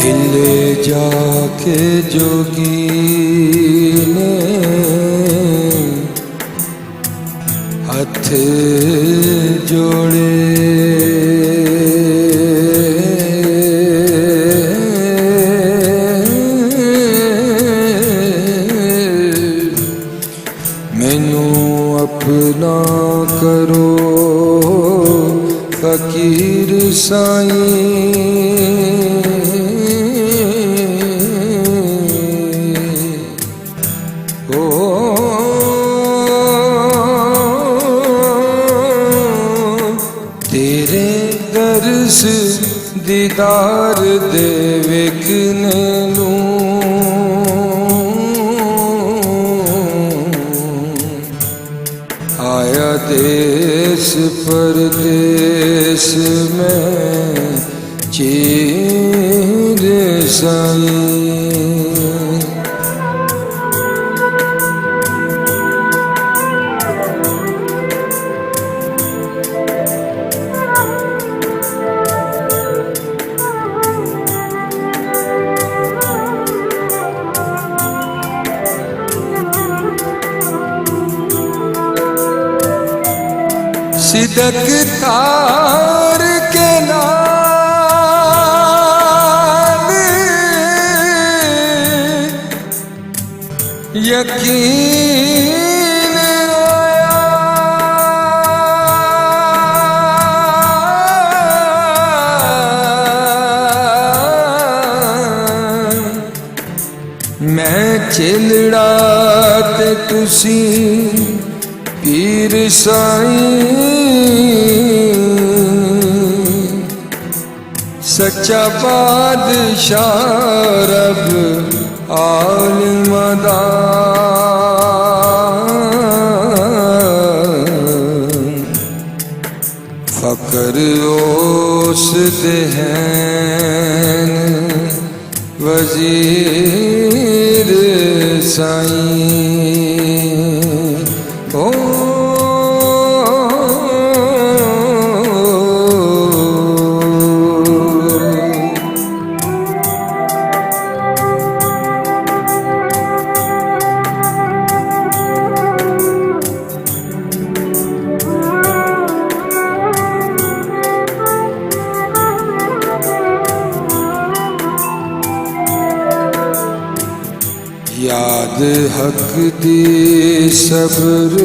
हिल जाके जोगी ने हथ जोड़े, मैनू अपना करो फकीर साईं। तेरे दर्श दीदार दे वेखने नूं आया देश परदेश में चीर साईं। सिदक तार के नाल यकीन आया, मैं चिलड़ा ते तुसी पीर साईं। सच्चा बादशाह रब आलम दा, फकर उस दे हैं वजीर साईं। याद हक दी सब्र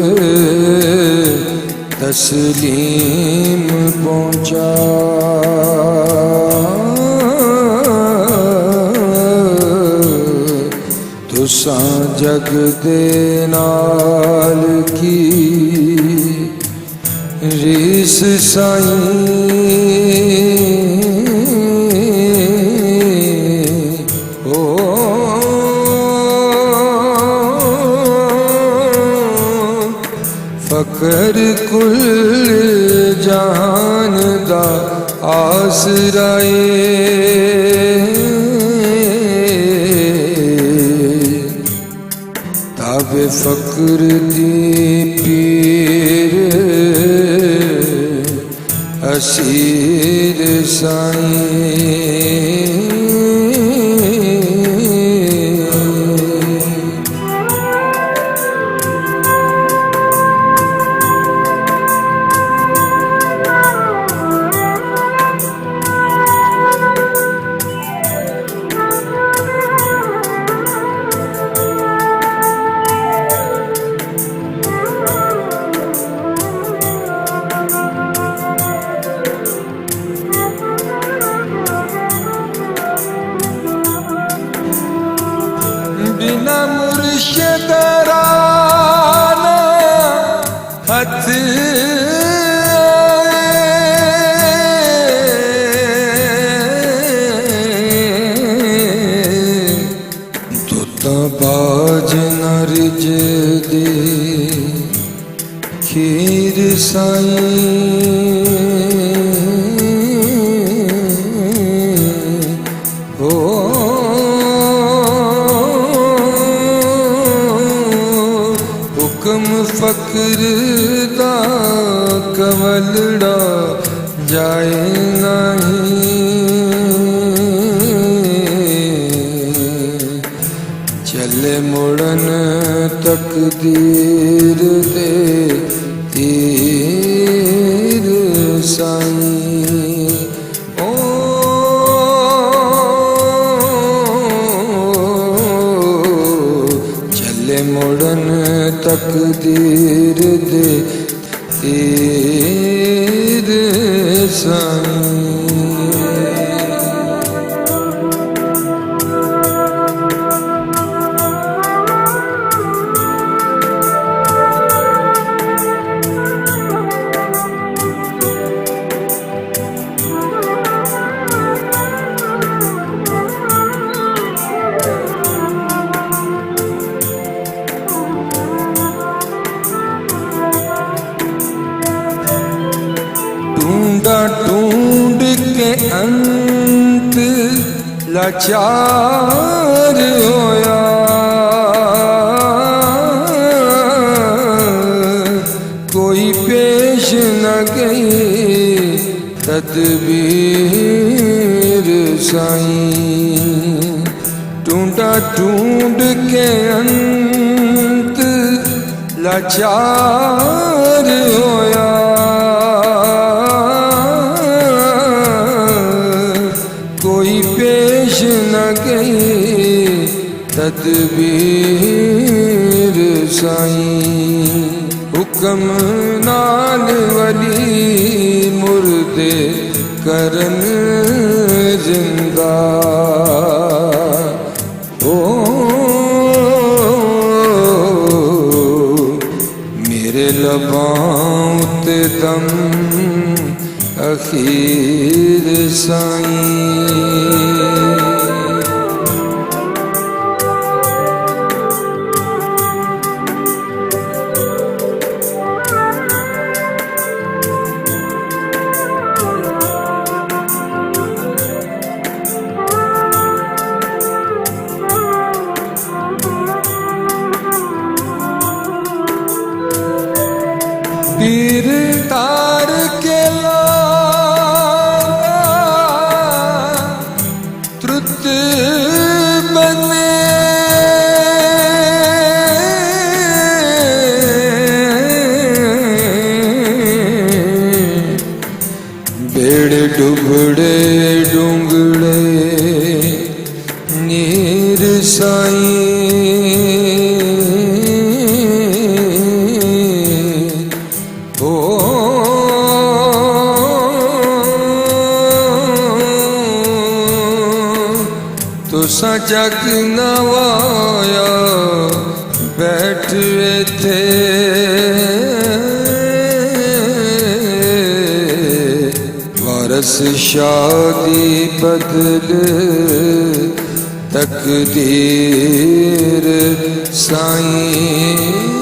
तस्लीम पहुँचा, तुसां जग दे नाल की रीस साईं। फकर कुल जहान दा आसराए, ताबे फकर दी पीर असीर साईं। बिना मुर्शिद राना हथ दुता बाज नरज दे खीर साईं। फकर दा कवलड़ा जाए नहीं, ਅੰਤ ਲਾਚਾਰ ਹੋਇਆ। ਕੋਈ ਪੇਸ਼ ਨ ਗਈ ਤਦਬੀਰ ਸਾਈਂ। ਢੂੰਡਾ ਢੂੰਡ ਕੇ ਅੰਤ ਲਾਚਾਰ ਹੋਇਆ। ਕੋਈ ਪੇਸ਼ ਨ ਗਈ ਤਦਬੀਰ ਸਾਈਂ। ਹੁਕਮ ਨਾਲ ਵਲੀ ਮੁਰਦੇ ਕਰਨ ਜ਼ਿੰਦਾ। ਓ ਮੇਰੇ ਲਬਾਂ ਉੱਤੇ ਦਮ ਅਖੀਰ ਸਾਈਂ। ਪੀਰ ਤਾਰ ਕੇ ਲਾਗਾ ਤਰੁੱਤ ਬਨੇ। ਬੇੜ ਡੁਬੜੇ ਡੂੰਗੜੇ ਨੀਰ ਸਾਈਂ। ਤੁਸਾਂ ਜਗ ਨਵਾਇਆ ਬੈਠ ਏਥੇ। ਵਾਰਸ ਸ਼ਾਦੀ ਬਦਲ ਤਕਦੀਰ ਸਾਈਂ।